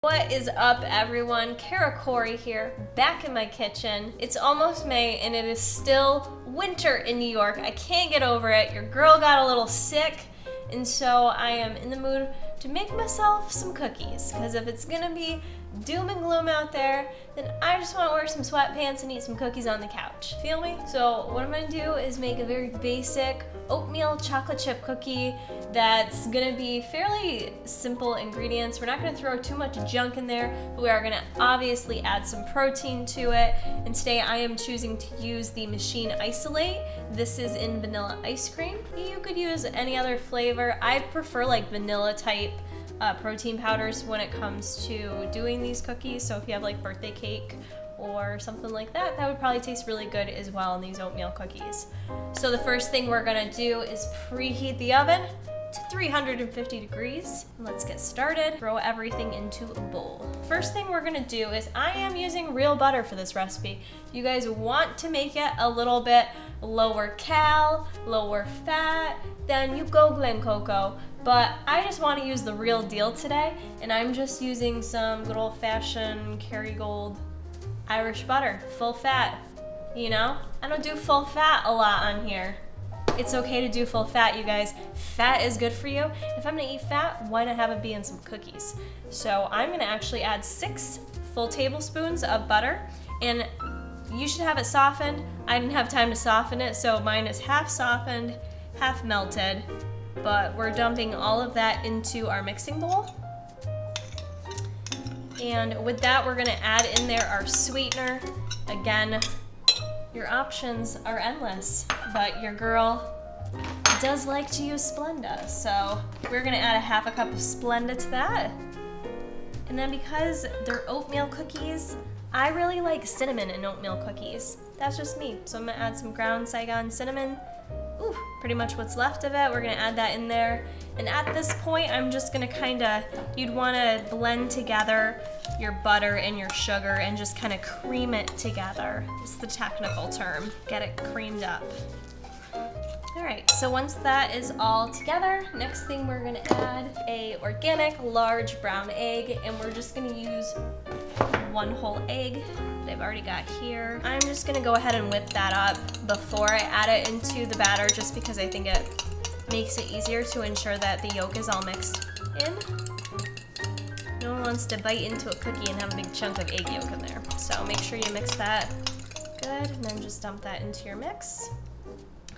What is up, everyone? Kara Corey here, back in my kitchen. It's almost May and it is still winter in New York. I can't get over it. Your girl got a little sick, and so I am in the mood to make myself some cookies, because if it's gonna be doom and gloom out there, then I just want to wear some sweatpants and eat some cookies on the couch. Feel me? So what I'm gonna do is make a very basic oatmeal chocolate chip cookie that's gonna be fairly simple ingredients. We're not gonna throw too much junk in there, but we are gonna obviously add some protein to it. And today I am choosing to use the Machine Isolate. This is in vanilla ice cream. You could use any other flavor. I prefer like vanilla type protein powders when it comes to doing these cookies. So if you have like birthday cake or something like that, that would probably taste really good as well in these oatmeal cookies. So the first thing we're gonna do is preheat the oven to 350 degrees. Let's get started. Throw everything into a bowl. First thing we're gonna do is I am using real butter for this recipe. You guys want to make it a little bit lower cal, lower fat, then you go Glen Coco. But I just want to use the real deal today, and I'm just using some good old-fashioned Kerrygold Irish butter, full fat, you know? I don't do full fat a lot on here. It's okay to do full fat, you guys. Fat is good for you. If I'm gonna eat fat, why not have it be in some cookies? So I'm gonna actually add 6 full tablespoons of butter, and you should have it softened. I didn't have time to soften it, so mine is half softened, half melted. But we're dumping all of that into our mixing bowl. And with that, we're gonna add in there our sweetener. Again, your options are endless, but your girl does like to use Splenda. So we're gonna add a half a cup of Splenda to that. And then because they're oatmeal cookies, I really like cinnamon in oatmeal cookies. That's just me. So I'm gonna add some ground Saigon cinnamon. Ooh, pretty much what's left of it. We're gonna add that in there. And at this point, I'm just gonna you'd wanna blend together your butter and your sugar and just kinda cream it together. It's the technical term. Get it creamed up. All right, so once that is all together, next thing we're gonna add a organic large brown egg, and we're just gonna use 1 whole egg that I've already got here. I'm just gonna go ahead and whip that up before I add it into the batter, just because I think it makes it easier to ensure that the yolk is all mixed in. No one wants to bite into a cookie and have a big chunk of egg yolk in there. So make sure you mix that good, and then just dump that into your mix.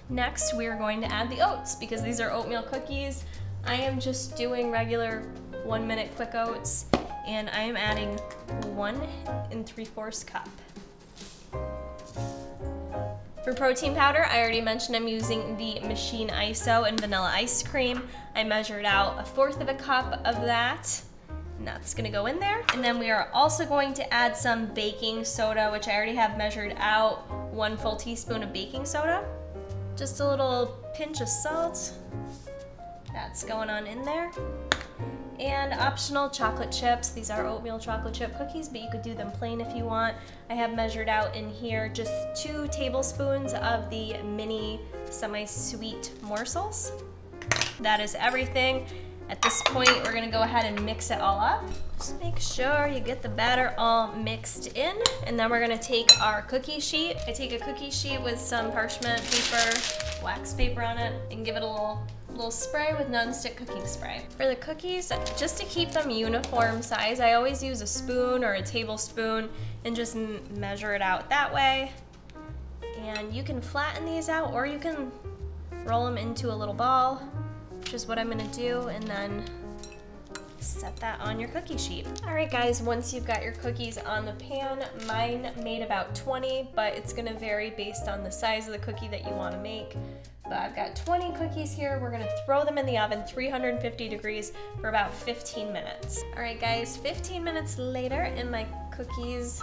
Next, we are going to add the oats, because these are oatmeal cookies. I am just doing regular 1-minute quick oats, and I am adding 1 3/4 cup. For protein powder, I already mentioned I'm using the Machine ISO and vanilla ice cream. I measured out 1/4 of a cup of that, and that's gonna go in there. And then we are also going to add some baking soda, which I already have measured out 1 full teaspoon of baking soda. Just a little pinch of salt. That's going on in there. And optional chocolate chips. These are oatmeal chocolate chip cookies, but you could do them plain if you want. I have measured out in here just 2 tablespoons of the mini semi-sweet morsels. That is everything. At this point, we're gonna go ahead and mix it all up. Just make sure you get the batter all mixed in, and then we're gonna take our cookie sheet. I take a cookie sheet with some parchment paper, wax paper on it, and give it a little spray with non-stick cooking spray. For the cookies, just to keep them uniform size, I always use a spoon or a tablespoon and just measure it out that way. And you can flatten these out, or you can roll them into a little ball, which is what I'm gonna do, and then set that on your cookie sheet. All right, guys, once you've got your cookies on the pan, mine made about 20, but it's gonna vary based on the size of the cookie that you wanna make. But I've got 20 cookies here. We're gonna throw them in the oven, 350 degrees, for about 15 minutes. All right, guys, 15 minutes later, and my cookies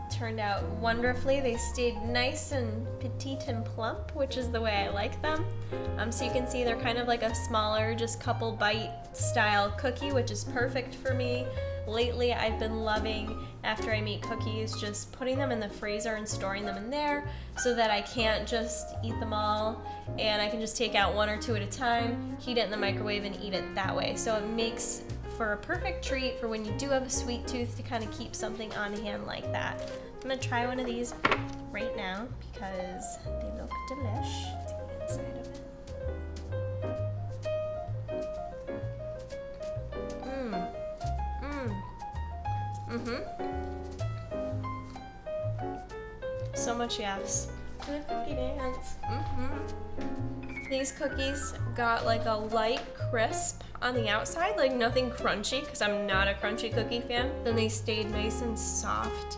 turned out wonderfully. They stayed nice and petite and plump, which is the way I like them. So you can see they're kind of like a smaller, just couple bite style cookie, which is perfect for me. Lately, I've been loving, after I make cookies, just putting them in the freezer and storing them in there so that I can't just eat them all, and I can just take out 1 or 2 at a time, heat it in the microwave, and eat it that way. So it makes for a perfect treat for when you do have a sweet tooth to kind of keep something on hand like that. I'm gonna try one of these right now because they look delish. Let's get the inside of it. So much yes. Good cookie dance. These cookies got like a light crisp on the outside, like nothing crunchy, because I'm not a crunchy cookie fan. Then they stayed nice and soft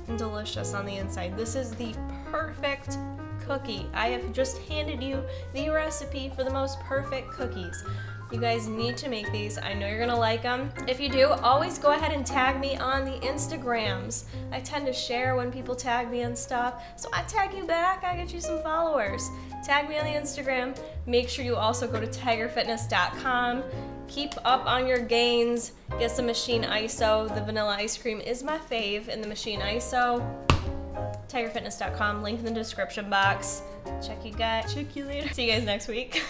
and delicious on the inside. This is the perfect cookie. I have just handed you the recipe for the most perfect cookies. You guys need to make these. I know you're gonna like them. If you do, always go ahead and tag me on the Instagrams. I tend to share when people tag me and stuff. So I tag you back, I get you some followers. Tag me on the Instagram. Make sure you also go to tigerfitness.com. Keep up on your gains. Get some machine ISO. The vanilla ice cream is my fave in the machine ISO. tigerfitness.com, link in the description box. Check you later. See you guys next week.